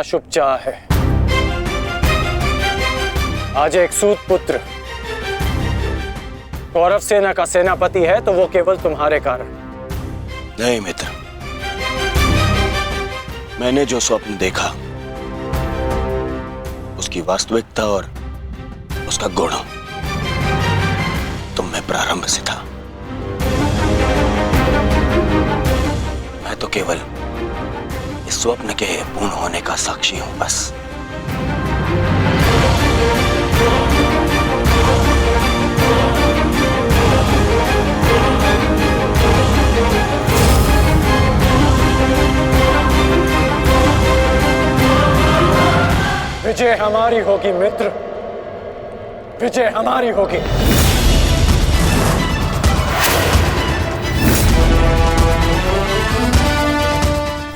अशुभ चाह है। आज एक सूत पुत्र कौरव सेना का सेनापति है तो वो केवल तुम्हारे कारण। नहीं मित्र, मैंने जो स्वप्न देखा उसकी वास्तविकता और उसका गुण तुम में प्रारंभ से था। मैं तो केवल इस स्वप्न के पूर्ण होने का साक्षी हूं बस। विजय हमारी होगी मित्र, विजय हमारी होगी।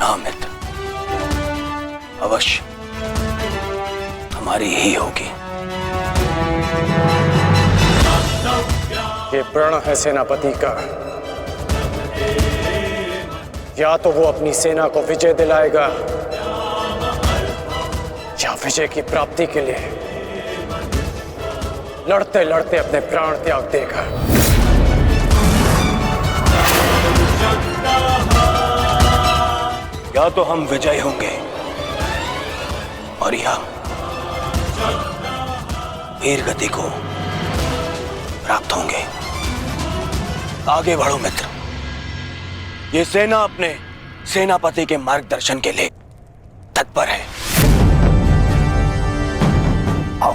हाँ मित्र, अवश्य हमारी ही होगी। ये प्रण है सेनापति का। या तो वो अपनी सेना को विजय दिलाएगा या विजय की प्राप्ति के लिए लड़ते लड़ते अपने प्राण त्याग देगा। या तो हम विजयी होंगे और या वीर गति को प्राप्त होंगे। आगे बढ़ो मित्र, ये सेना अपने सेनापति के मार्गदर्शन के लिए तत्पर है। आओ।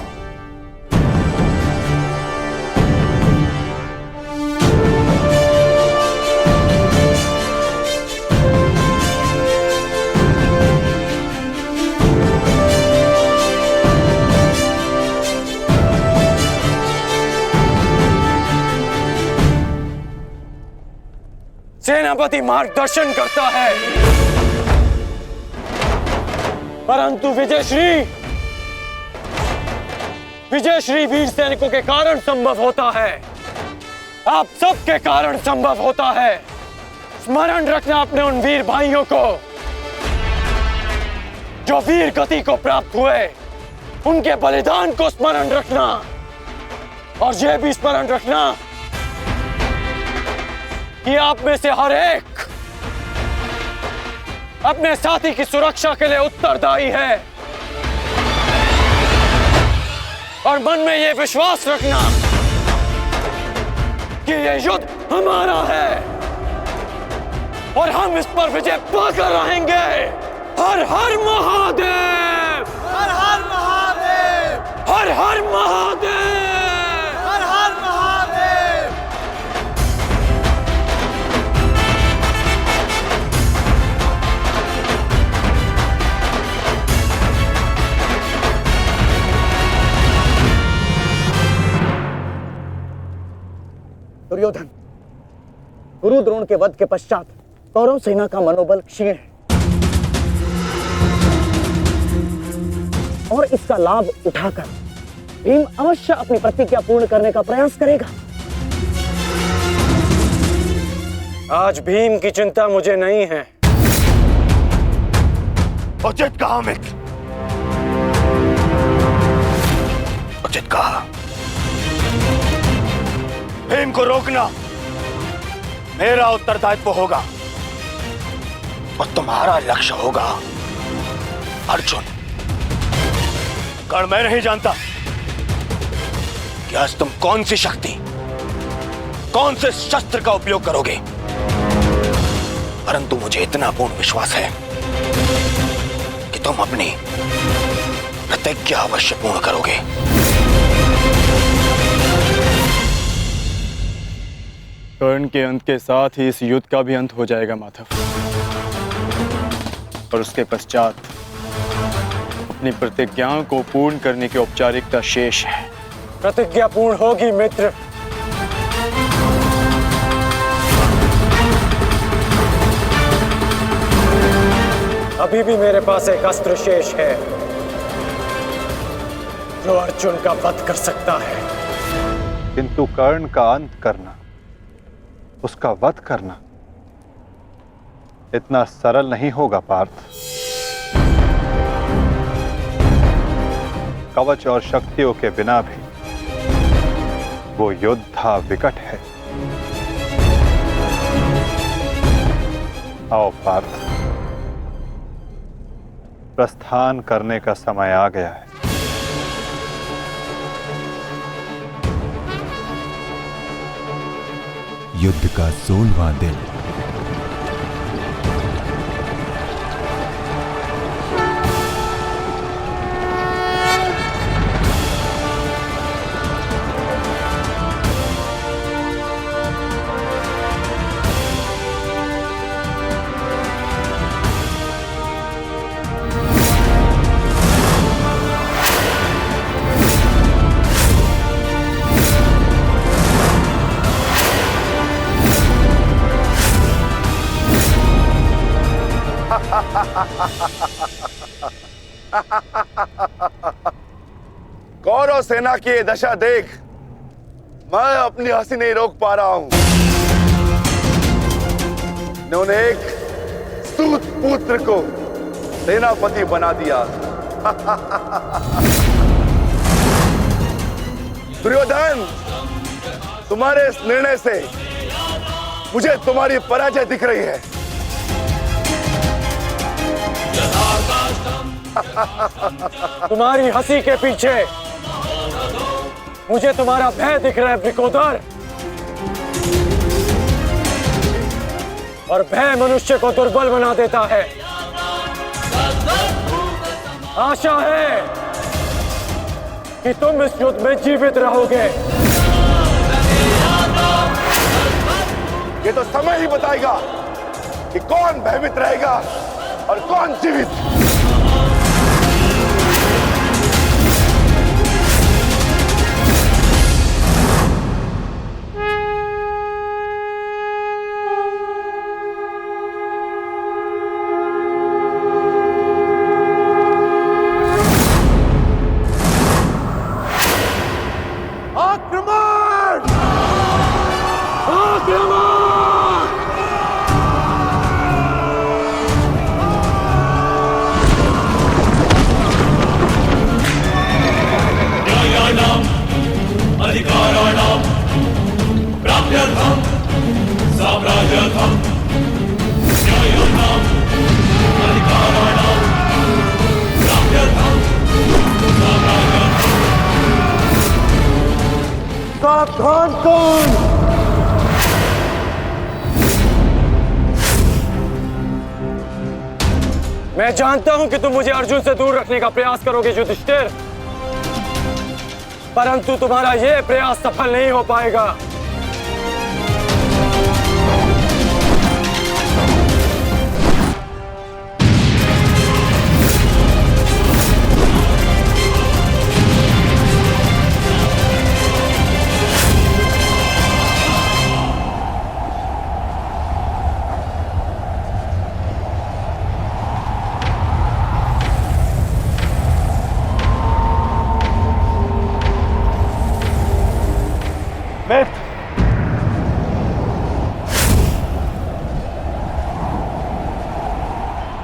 सेनापति मार्गदर्शन करता है परंतु विजयश्री वीर सैनिकों के कारण संभव होता है। आप सबके कारण संभव होता है। स्मरण रखना अपने उन वीर भाइयों को जो वीर गति को प्राप्त हुए, उनके बलिदान को स्मरण रखना और यह भी स्मरण रखना कि आप में से हर एक अपने साथी की सुरक्षा के लिए उत्तरदायी है। और मन में यह विश्वास रखना कि यह युद्ध हमारा है और हम इस पर विजय पाकर रहेंगे। हर हर महादेव, हर हर महादेव, हर हर महादेव, हर हर महादेव। दुर्योधन, गुरु द्रोण के वध के पश्चात कौरव सेना का मनोबल क्षीण है और इसका लाभ उठाकर भीम अवश्य अपनी प्रतिज्ञा पूर्ण करने का प्रयास करेगा। आज भीम की चिंता मुझे नहीं है। उचित कहा मित्र, उचित कहा। भीम को रोकना मेरा उत्तरदायित्व होगा और तुम्हारा लक्ष्य होगा अर्जुन। कारण मैं नहीं जानता कि आज तुम कौन सी शक्ति, कौन से शस्त्र का उपयोग करोगे, परंतु मुझे इतना पूर्ण विश्वास है कि तुम अपनी प्रतिज्ञा अवश्य पूर्ण करोगे। कर्ण के अंत के साथ ही इस युद्ध का भी अंत हो जाएगा माधव, और उसके पश्चात अपनी प्रतिज्ञाओं को पूर्ण करने की औपचारिकता शेष है। प्रतिज्ञा पूर्ण होगी मित्र। अभी भी मेरे पास एक अस्त्र शेष है जो अर्जुन का वध कर सकता है। किंतु कर्ण का अंत करना, उसका वध करना इतना सरल नहीं होगा पार्थ। कवच और शक्तियों के बिना भी वो योद्धा विकट है। आओ पार्थ, प्रस्थान करने का समय आ गया है। युद्ध का 16वां दिन। कौरव सेना की ये दशा देख मैं अपनी हंसी नहीं रोक पा रहा हूं। इन्होंने एक सूत पुत्र को सेनापति बना दिया। दुर्योधन, तुम्हारे इस निर्णय से मुझे तुम्हारी पराजय दिख रही है। तुम्हारी हंसी के पीछे मुझे तुम्हारा भय दिख रहा है वृकोदर। और भय मनुष्य को दुर्बल बना देता है। आशा है कि तुम इस युद्ध में जीवित रहोगे। ये तो समय ही बताएगा कि कौन भयभीत रहेगा और कौन जीवित। सावधान कौन? मैं जानता हूं कि तुम मुझे अर्जुन से दूर रखने का प्रयास करोगे युधिष्ठिर, परंतु तुम्हारा यह प्रयास सफल नहीं हो पाएगा।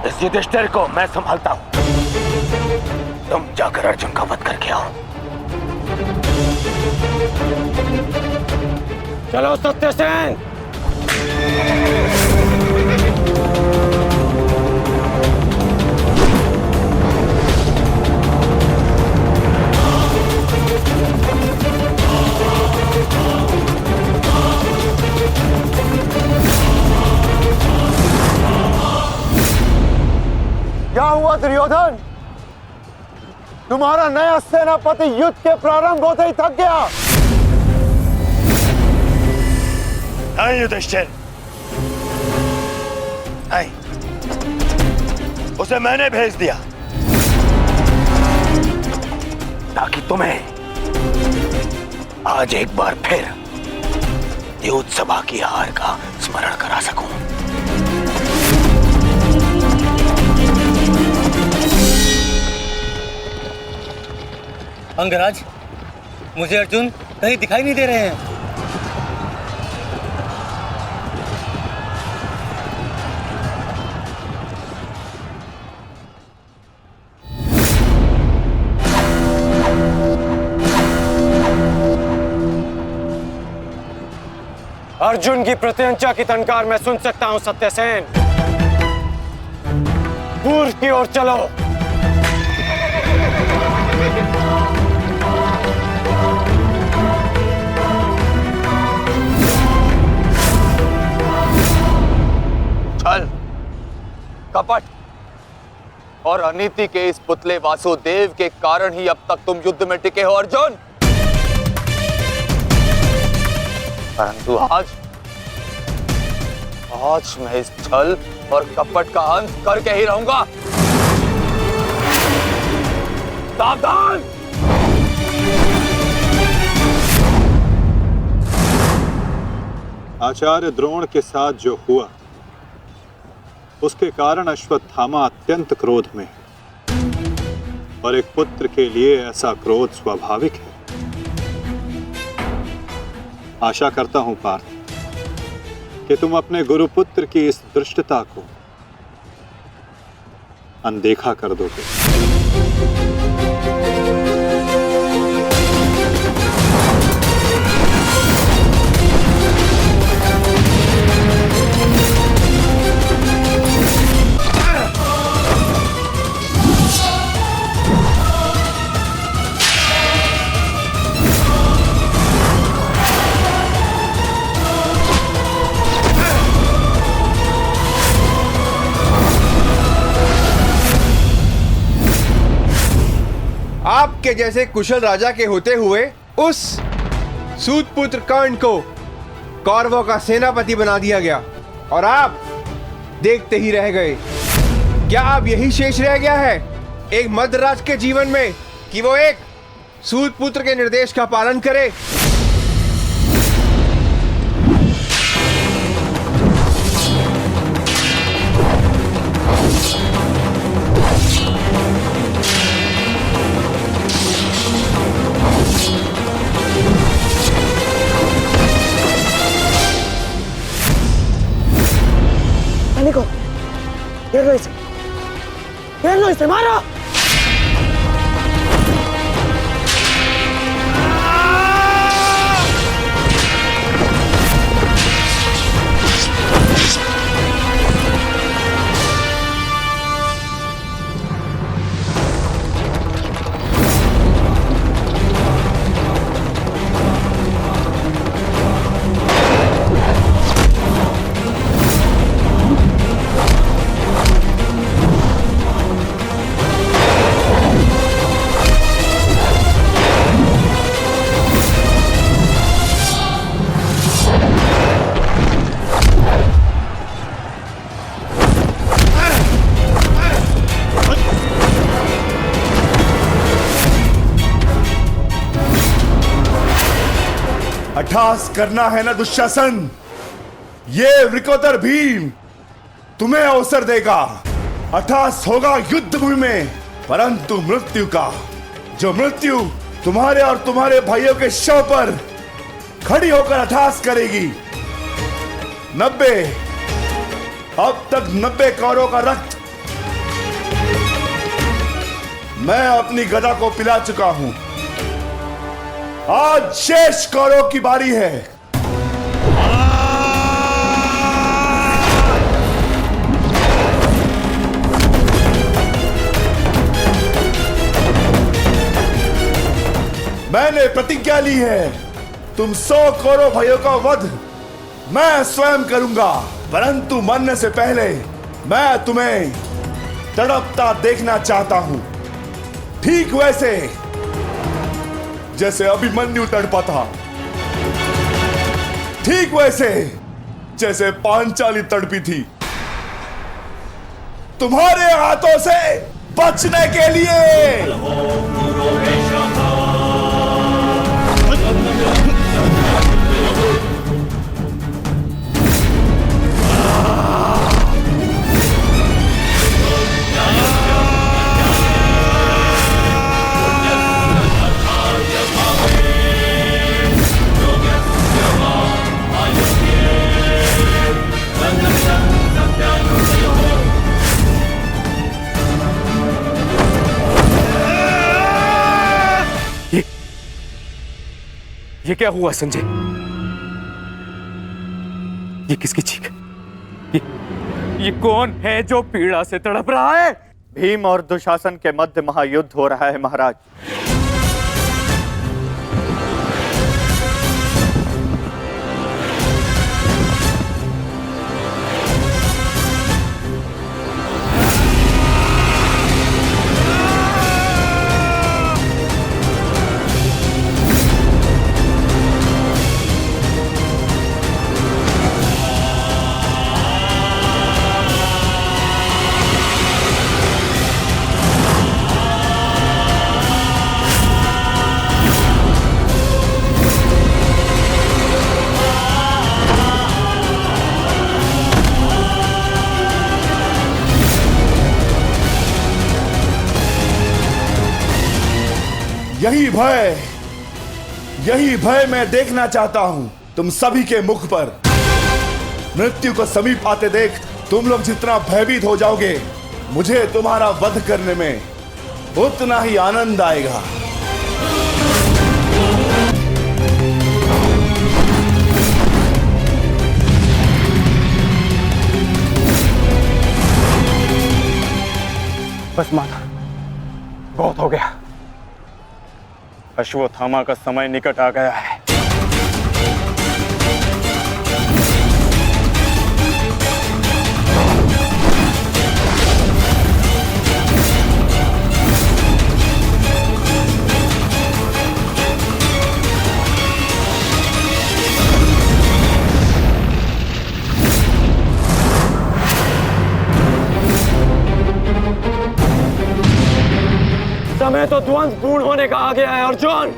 इस युधिष्ठिर को मैं संभालता हूं। तुम जाकर अर्जुन का वध करके आओ। चलो सत्यसेन। क्या हुआ दुर्योधन? तुम्हारा नया सेनापति युद्ध के प्रारंभ होते ही थक गया। नहीं युधिष्ठिर, नहीं, उसे मैंने भेज दिया ताकि तुम्हें आज एक बार फिर युद्ध सभा की हार का स्मरण करा सकूं। अंगराज, मुझे अर्जुन कहीं दिखाई नहीं दे रहे हैं। अर्जुन की प्रत्यंचा की टंकार मैं सुन सकता हूं सत्यसेन। पूर्व की ओर चलो। छल, कपट और अनीति के इस पुतले वासुदेव के कारण ही अब तक तुम युद्ध में टिके हो अर्जुन। परंतु आज मैं इस छल और कपट का अंत करके ही रहूंगा। सावधान! आचार्य द्रोण के साथ जो हुआ उसके कारण अश्वत्थामा अत्यंत क्रोध में है। और एक पुत्र के लिए ऐसा क्रोध स्वाभाविक है। आशा करता हूं पार्थ कि तुम अपने गुरुपुत्र की इस धृष्टता को अनदेखा कर दोगे। आपके जैसे कुशल राजा के होते हुए उस सूतपुत्र कर्ण को कौरवों का सेनापति बना दिया गया और आप देखते ही रह गए। क्या अब यही शेष रह गया है एक मध्यराज के जीवन में कि वो एक सूतपुत्र के निर्देश का पालन करे? को घेर लो इसे मारो। अट्ठास करना है ना दुशासन, ये वृकोदर भीम तुम्हें अवसर देगा। अट्ठास होगा युद्ध भूमि में, परंतु मृत्यु का, जो मृत्यु तुम्हारे और तुम्हारे भाइयों के शव पर खड़ी होकर अट्ठास करेगी। 90 अब तक 90 कौरवों का रक्त मैं अपनी गदा को पिला चुका हूं। आज शेष कौरवों की बारी है। मैंने प्रतिज्ञा ली है, तुम 100 कौरव भाइयों का वध मैं स्वयं करूंगा, परंतु मरने से पहले मैं तुम्हें तड़पता देखना चाहता हूं, ठीक वैसे जैसे अभिमन्यु तड़पा था, ठीक वैसे जैसे पांचाली तड़पी थी। तुम्हारे हाथों से बचने के लिए। ये क्या हुआ संजय? ये किसकी चीख? ये कौन है जो पीड़ा से तड़प रहा है? भीम और दुशासन के मध्य महायुद्ध हो रहा है महाराज। यही भय मैं देखना चाहता हूं तुम सभी के मुख पर। मृत्यु को समीप आते देख तुम लोग जितना भयभीत हो जाओगे, मुझे तुम्हारा वध करने में उतना ही आनंद आएगा। बस माता, बहुत हो गया। अश्वत्थामा का समय निकट आ गया है। समय तो ध्वंस पूर्ण होने का आ गया है अर्जुन।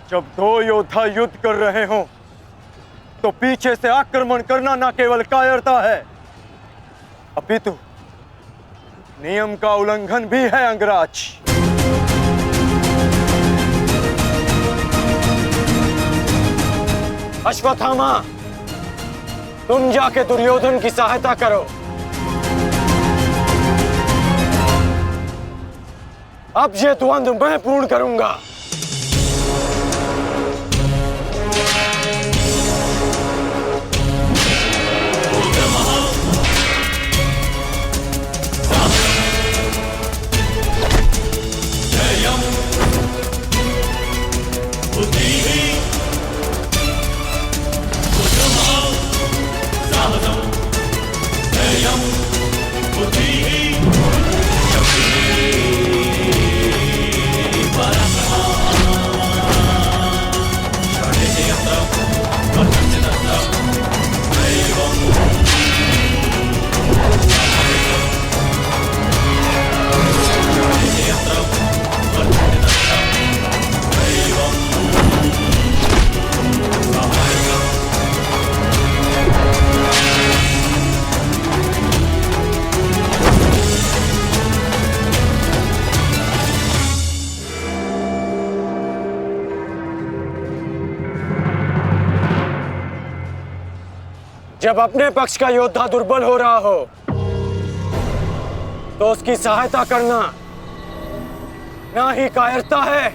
जब दो योद्धा युद्ध कर रहे हों तो पीछे से आक्रमण करना न केवल कायरता है, अपितु नियम का उल्लंघन भी है अंगराज। अश्वत्थामा, तुम जाके दुर्योधन की सहायता करो। अब ये द्वंद्व मैं पूर्ण करूंगा। जब अपने पक्ष का योद्धा दुर्बल हो रहा हो तो उसकी सहायता करना ना ही कायरता है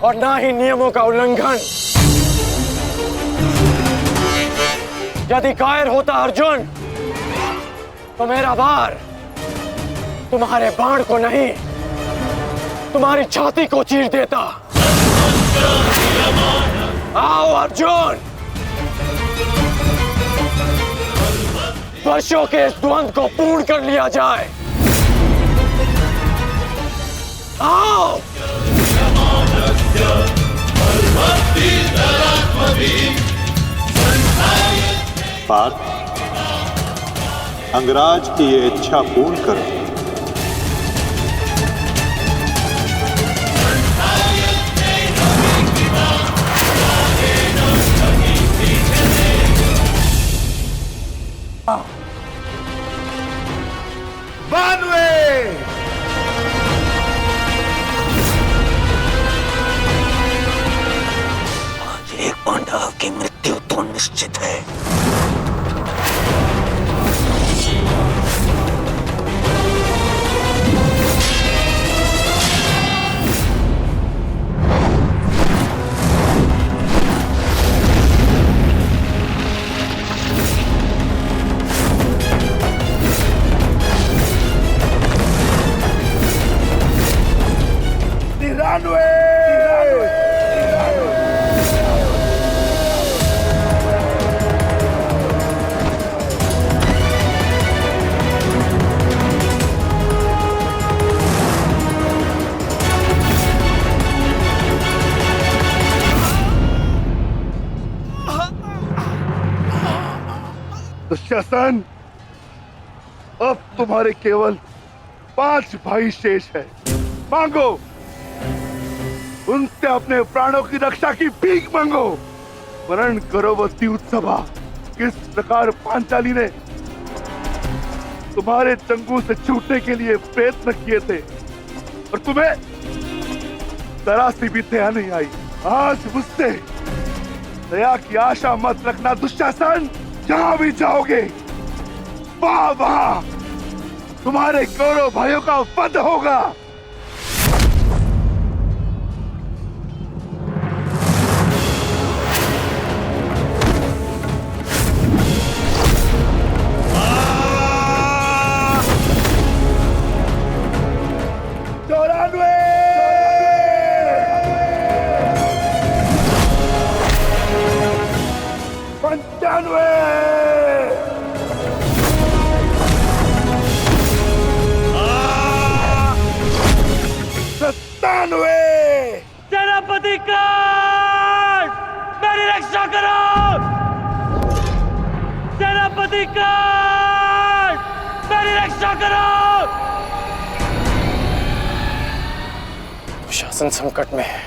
और ना ही नियमों का उल्लंघन। यदि कायर होता अर्जुन तो मेरा वार तुम्हारे बाण को नहीं, तुम्हारी छाती को चीर देता। आओ अर्जुन, वर्षों के इस द्वंद्व को पूर्ण कर लिया जाए। आओ। पार्थ, अंगराज की ये इच्छा पूर्ण करो। एक पांडव की मृत्यु तुमने निश्चित है। दुशासन, अब तुम्हारे केवल 5 भाई शेष है। मांगो, उनसे अपने प्राणों की रक्षा की भीख मांगो। वर्ण करो वो द्यूतसभा, किस प्रकार पांचाली ने तुम्हारे चंगू से छूटने के लिए प्रयत्न किए थे और तुम्हें जरा सी भी दया नहीं आई। आज मुझसे दया की आशा मत रखना दुशासन। जहां भी जाओगे वहां तुम्हारे कौरव भाइयों का वध होगा। सेनापति काट, मेरी रक्षा करो। सेनापति काट, मेरी रक्षा करो। शासन संकट में है।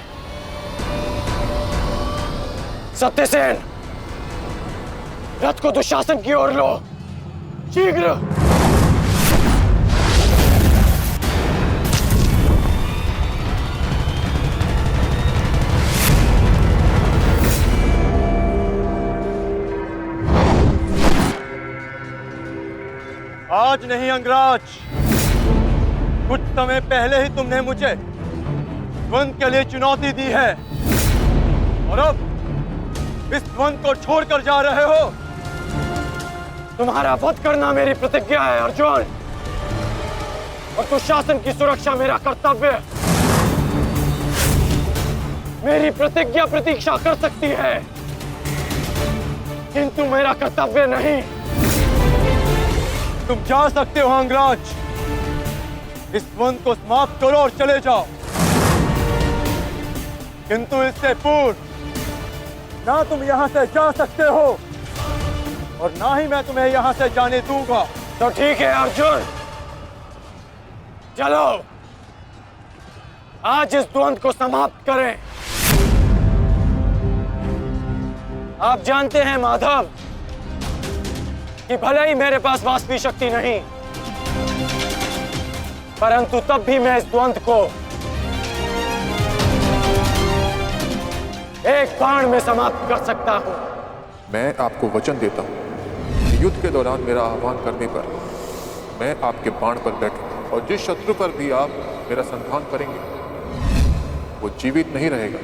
सत्यसेन, रथ को दुशासन की ओर लो, शीघ्र। आज नहीं अंगराज, कुछ समय पहले ही तुमने मुझे द्वंद के लिए चुनौती दी है और अब इस द्वंद को छोड़कर जा रहे हो। तुम्हारा वध करना मेरी प्रतिज्ञा है अर्जुन, और दुशासन की सुरक्षा मेरा कर्तव्य है। मेरी प्रतिज्ञा प्रतीक्षा कर सकती है, किंतु मेरा कर्तव्य नहीं। तुम जा सकते हो अंगराज, इस द्वंद को समाप्त करो और चले जाओ, किंतु इससे पूर्व ना तुम यहां से जा सकते हो और ना ही मैं तुम्हें यहां से जाने दूंगा। तो ठीक है अर्जुन, चलो आज इस द्वंद को समाप्त करें। आप जानते हैं माधव कि भले ही मेरे पास वास्तविक शक्ति नहीं, परंतु तब भी मैं इस द्वंद को एक बाण में समाप्त कर सकता हूं। मैं आपको वचन देता हूं कि युद्ध के दौरान मेरा आह्वान करने पर मैं आपके बाण पर बैठूंगा और जिस शत्रु पर भी आप मेरा संधान करेंगे वो जीवित नहीं रहेगा।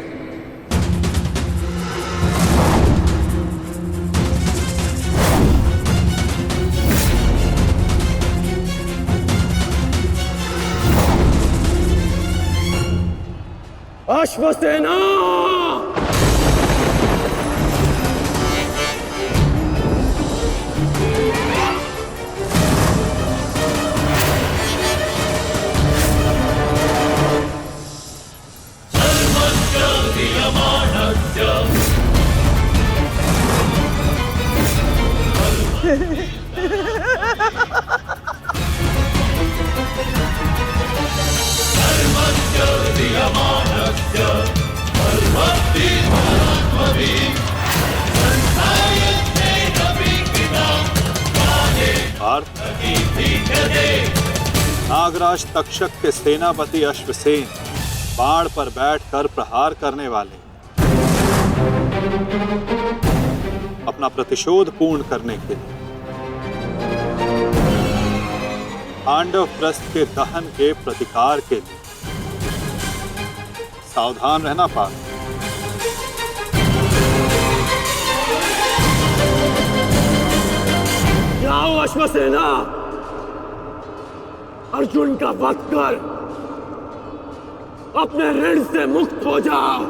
अश्वसेना, नागराज तक्षक के सेनापति अश्वसेन बाण पर बैठकर प्रहार करने वाले अब अपना प्रतिशोध पूर्ण करने के लिए पांडव प्रस्थ के दहन के प्रतिकार के लिए सावधान रहना पार्थ। जाओ अश्वसेना, अर्जुन का वध कर अपने ऋण से मुक्त हो जाओ।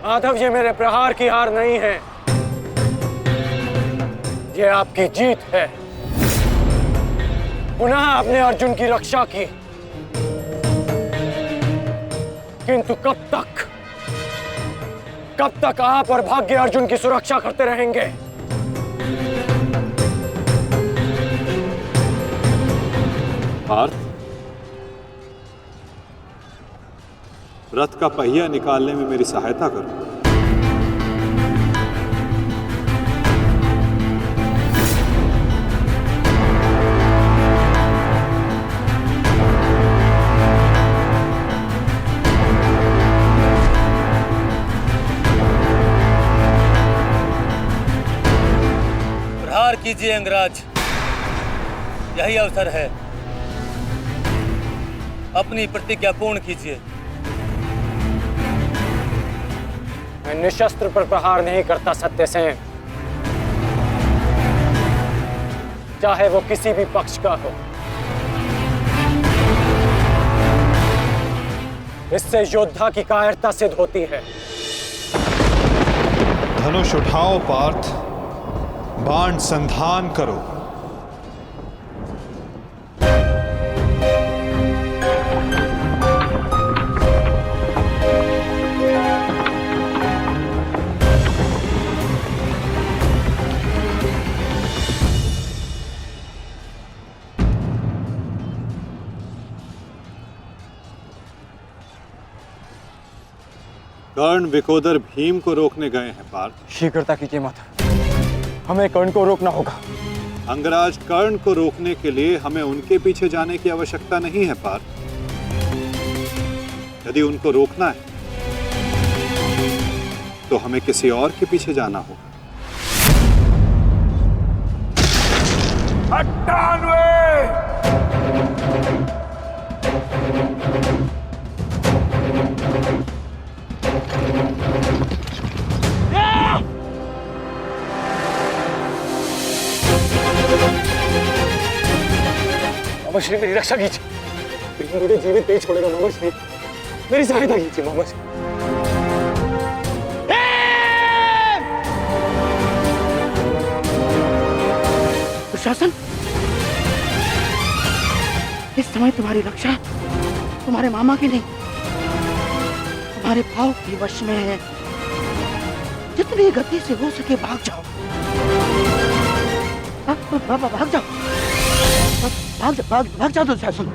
माधव, ये मेरे प्रहार की हार नहीं है, ये आपकी जीत है। पुनः आपने अर्जुन की रक्षा की, किंतु कब तक आप और भाग्य अर्जुन की सुरक्षा करते रहेंगे? पार्थ, रथ का पहिया निकालने में मेरी सहायता करो। प्रहार कीजिए अंगराज, यही अवसर है। अपनी प्रतिज्ञा पूर्ण कीजिए। मैं निशस्त्र पर प्रहार नहीं करता सत्यसेन, चाहे वो किसी भी पक्ष का हो। इससे योद्धा की कायरता सिद्ध होती है। धनुष उठाओ पार्थ, बाण संधान करो। कर्ण विकोदर भीम को रोकने गए हैं पार्थ। शीघ्रता कीजिए माधव, हमें कर्ण को रोकना होगा। अंगराज, कर्ण को रोकने के लिए हमें उनके पीछे जाने की आवश्यकता नहीं है पार्थ। यदि उनको रोकना है तो हमें किसी और के पीछे जाना होगा। 98 श्री मेरी रक्षा कीजिए, मुझे जीवित नहीं छोड़ेगा। मामा श्री मेरी सहायता कीजिए। मामा श्री दुशासन, इस समय तुम्हारी रक्षा तुम्हारे मामा की नहीं, तुम्हारे भाव के वश में है। जितनी गति से हो सके भाग जाओ। भाग जाओ, भाग जाओ दुशासन।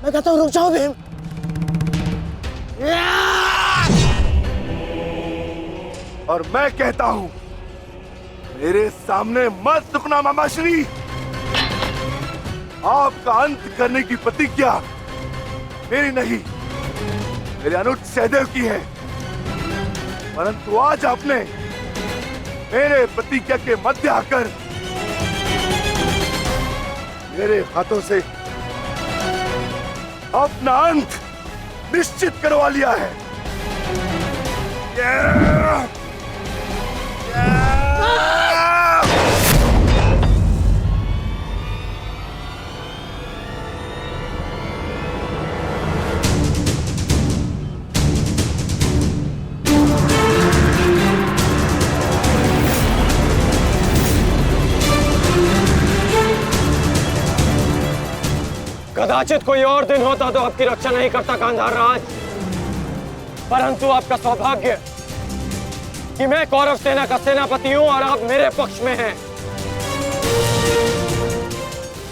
मैं कहता हूँ रुक जाओ भीम। और मैं कहता हूं मेरे सामने मत रुकना मामाश्री। आपका अंत करने की प्रतिज्ञा मेरी नहीं, मेरे अनुज सहदेव की है। परंतु आज आपने मेरे प्रतिज्ञा के मध्य आकर मेरे हाथों से अपना अंत निश्चित करवा लिया है। कदाचित कोई और दिन होता तो आपकी रक्षा नहीं करता गांधार राज, परंतु आपका सौभाग्य कि मैं कौरव सेना का सेनापति हूं और आप मेरे पक्ष में हैं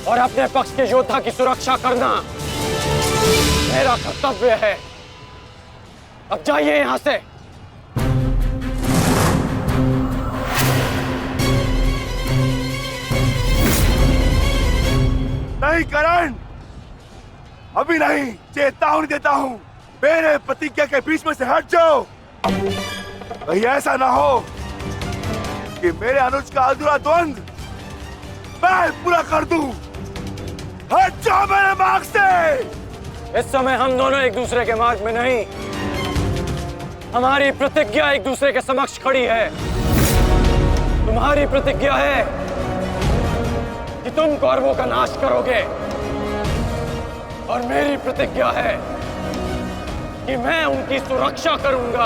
और अपने पक्ष के योद्धा की सुरक्षा करना मेरा कर्तव्य है। अब जाइए यहां से। नहीं करण, अभी नहीं, चेतावनी देता हूं, मेरे प्रतिज्ञा के बीच में से हट जाओ। कहीं ऐसा ना हो कि मेरे अनुज का अधूरा द्वंद मैं पूरा कर दूं। हट जाओ मेरे मार्ग से। इस समय हम दोनों एक दूसरे के मार्ग में नहीं, हमारी प्रतिज्ञा एक दूसरे के समक्ष खड़ी है। तुम्हारी प्रतिज्ञा है कि तुम कौरवों का नाश करोगे और मेरी प्रतिज्ञा है कि मैं उनकी सुरक्षा करूंगा।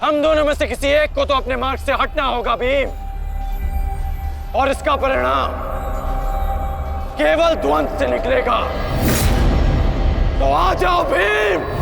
हम दोनों में से किसी एक को तो अपने मार्ग से हटना होगा भीम, और इसका परिणाम केवल द्वंद से निकलेगा। तो आ जाओ भीम।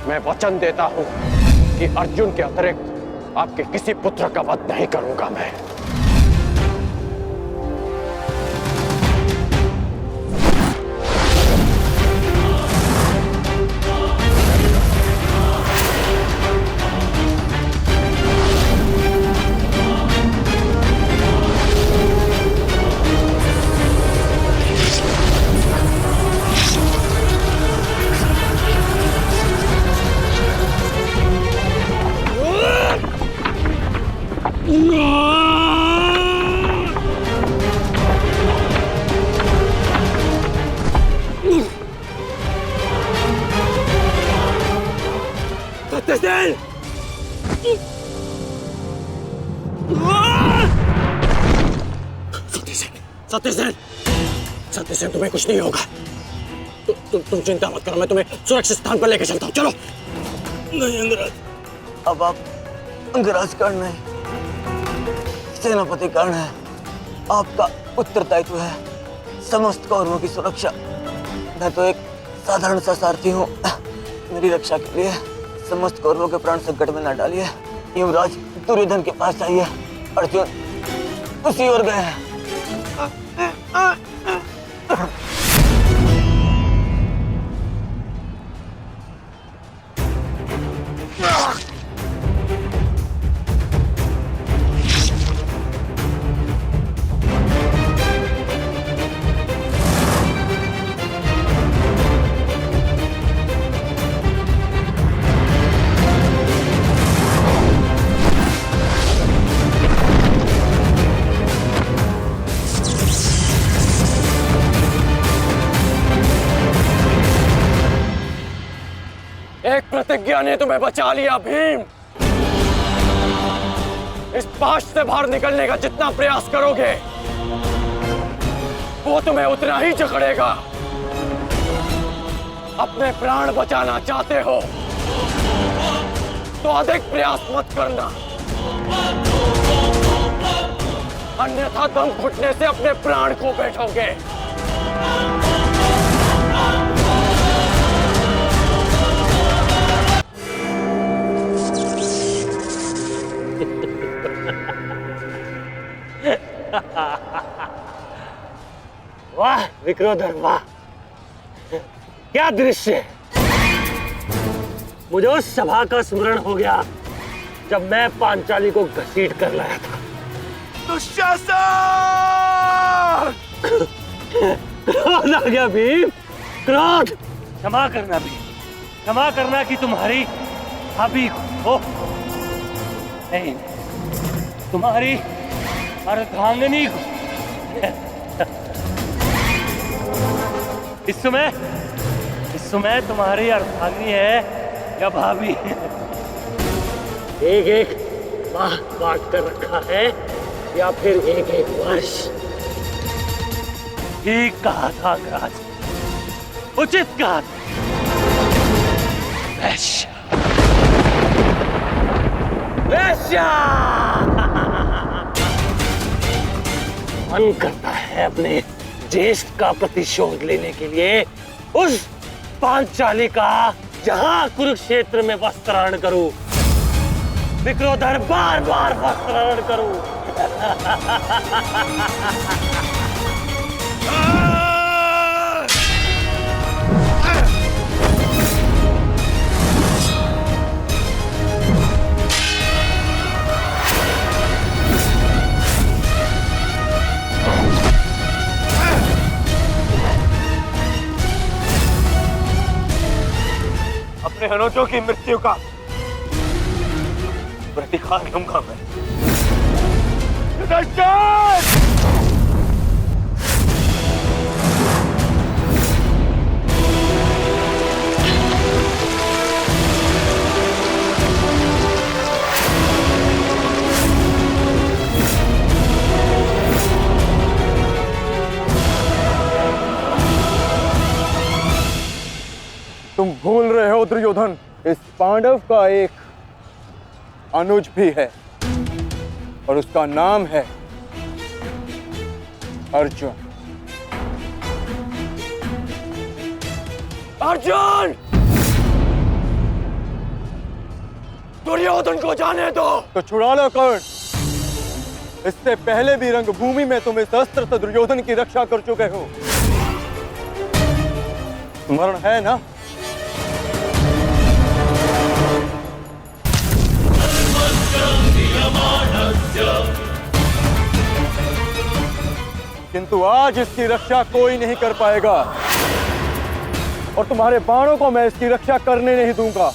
मैं वचन देता हूं कि अर्जुन के अतिरिक्त आपके किसी पुत्र का वध नहीं करूंगा मैं। सत्यसेन, तुम्हें कुछ नहीं होगा। तुम चिंता मत करो, मैं तुम्हें सुरक्षित स्थान पर लेकर चलता हूँ। चलो। नहीं अंगराज, अब आप अंगराज कर्ण नहीं, सेनापति कर्ण है। आपका उत्तरदायित्व है समस्त कौरवों की सुरक्षा। मैं तो एक साधारण सा सारथी हूँ। मेरी रक्षा के लिए समस्त कौरवों के प्राण संकट में न डालिए। युवराज दुर्योधन के पास जाइए, अर्जुन उसी ओर गए हैं। प्रतिज्ञा ने तुम्हें बचा लिया भीम। इस पाश से बाहर निकलने का जितना प्रयास करोगे वो तुम्हें उतना ही जकड़ेगा। अपने प्राण बचाना चाहते हो तो अधिक प्रयास मत करना, अन्यथा दम घुटने से अपने प्राण खो बैठोगे। वाह विक्रोधर, वाह क्या दृश्य। मुझे उस सभा का स्मरण हो गया जब मैं पांचाली को घसीट कर लाया था। दुशासन! क्रोध आ गया भीम, क्रोध। क्षमा करना भीम, क्षमा करना कि तुम्हारी भाभी हो नहीं, तुम्हारी अर्धांगिनी को। इस समय तुम्हारी अर्धांगिनी है या भाभी? एक एक माह बांट कर रखा है या फिर एक एक वर्ष? ठीक कहा था अंगराज, उचित कहा था। वैश्या, वैश्या! मन करता है अपने ज्येष्ठ का प्रतिशोध लेने के लिए उस पांचाली का जहां कुरुक्षेत्र में वस्त्राहरण करूं, विक्रोधर बार बार वस्त्राहरण करूं। अपने अनुजों की मृत्यु का प्रतिकार लूंगा मैं। तुम भूल रहे हो दुर्योधन, इस पांडव का एक अनुज भी है और उसका नाम है अर्जुन। अर्जुन! दुर्योधन को जाने दो। तो छुड़ा लो कर्ण। इससे पहले भी रंगभूमि में तुम इस अस्त्र से दुर्योधन की रक्षा कर चुके हो। स्मरण है ना? किंतु आज इसकी रक्षा कोई नहीं कर पाएगा और तुम्हारे बाणों को मैं इसकी रक्षा करने नहीं दूंगा।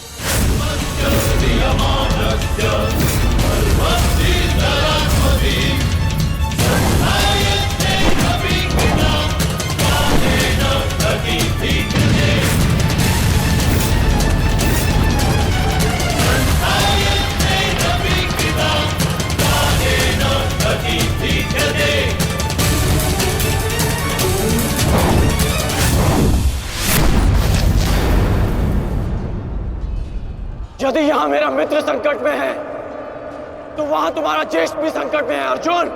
यदि यहां मेरा मित्र संकट में है तो वहां तुम्हारा ज्येष्ठ भी संकट में है अर्जुन।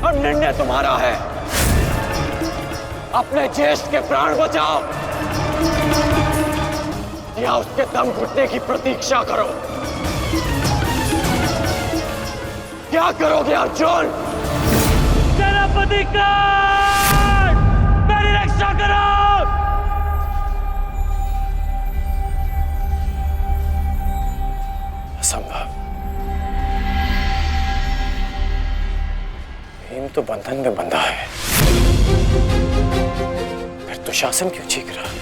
अब निर्णय तुम्हारा है, अपने ज्येष्ठ के प्राण बचाओ या उसके दम घुटने की प्रतीक्षा करो। क्या करोगे अर्जुन? सेनापति का मेरी रक्षा करो। असंभव। भीम तो बंधन में बंधा है, फिर दुशासन क्यों चीख रहा है?